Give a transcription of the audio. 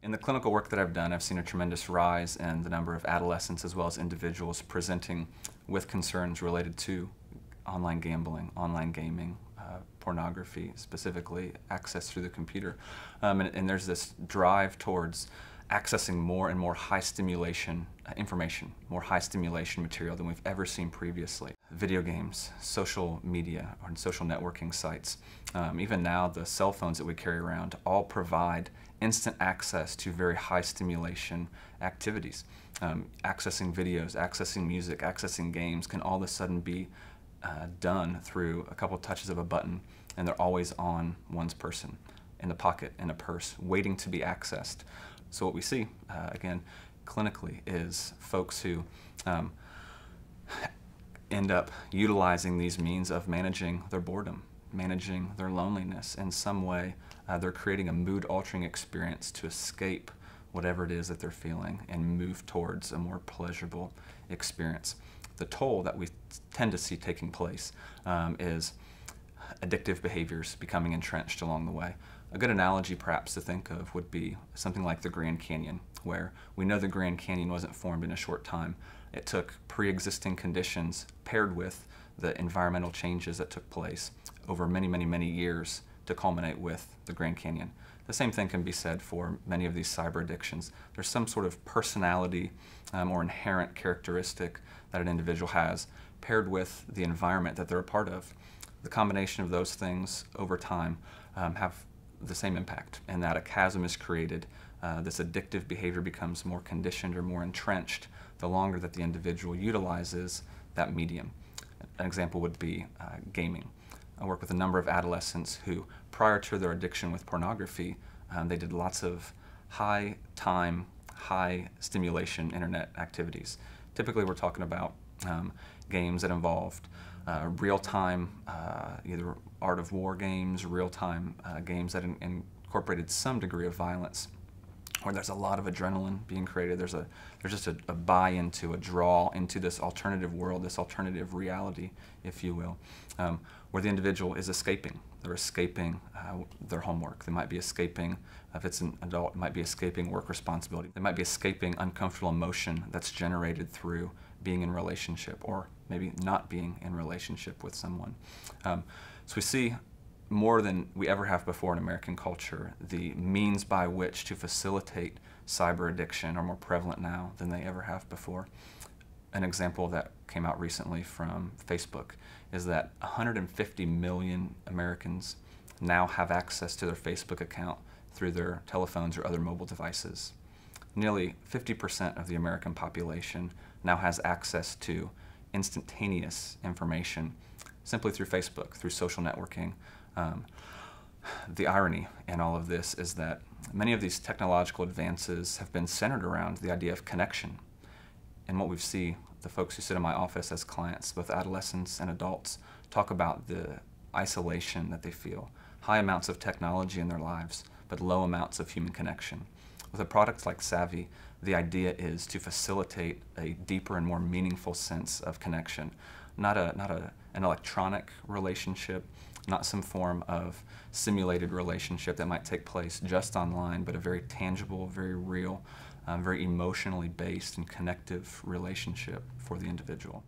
In the clinical work that I've done, I've seen a tremendous rise in the number of adolescents as well as individuals presenting with concerns related to online gambling, online gaming, pornography, specifically access through the computer. And there's this drive towards accessing more and more high stimulation information, more high stimulation material than we've ever seen previously. Video games, social media, or social networking sites, even now the cell phones that we carry around all provide instant access to very high stimulation activities. Accessing videos, accessing music, accessing games can all of a sudden be done through a couple touches of a button, and they're always on one's person, in the pocket, in a purse, waiting to be accessed. So what we see, again, clinically, is folks who end up utilizing these means of managing their boredom, managing their loneliness. In some way, they're creating a mood-altering experience to escape whatever it is that they're feeling and move towards a more pleasurable experience. The toll that we tend to see taking place is addictive behaviors becoming entrenched along the way. A good analogy perhaps to think of would be something like the Grand Canyon, where we know the Grand Canyon wasn't formed in a short time. It took pre-existing conditions paired with the environmental changes that took place over many, many, many years to culminate with the Grand Canyon. The same thing can be said for many of these cyber addictions. There's some sort of personality or inherent characteristic that an individual has paired with the environment that they're a part of. The combination of those things over time have the same impact, and that a chasm is created. This addictive behavior becomes more conditioned or more entrenched the longer that the individual utilizes that medium. An example would be gaming. I work with a number of adolescents who, prior to their addiction with pornography, they did lots of high-time, high-stimulation internet activities. Typically, we're talking about games that involved real-time, either art of war games, real-time games that incorporated some degree of violence, where there's a lot of adrenaline being created. There's just a buy into, a draw into this alternative world, this alternative reality, if you will, where the individual is escaping. They're escaping their homework. They might be escaping, if it's an adult, it might be escaping work responsibility. They might be escaping uncomfortable emotion that's generated through being in relationship, or maybe not being in relationship with someone. So we see more than we ever have before in American culture, the means by which to facilitate cyber addiction are more prevalent now than they ever have before. An example that came out recently from Facebook is that 150 million Americans now have access to their Facebook account through their telephones or other mobile devices. Nearly 50% of the American population now has access to instantaneous information simply through Facebook, through social networking. The irony in all of this is that many of these technological advances have been centered around the idea of connection. And what we see, the folks who sit in my office as clients, both adolescents and adults, talk about the isolation that they feel, high amounts of technology in their lives, but low amounts of human connection. With a product like Saavi, the idea is to facilitate a deeper and more meaningful sense of connection, not an electronic relationship, not some form of simulated relationship that might take place just online, but a very tangible, very real, very emotionally based and connective relationship for the individual.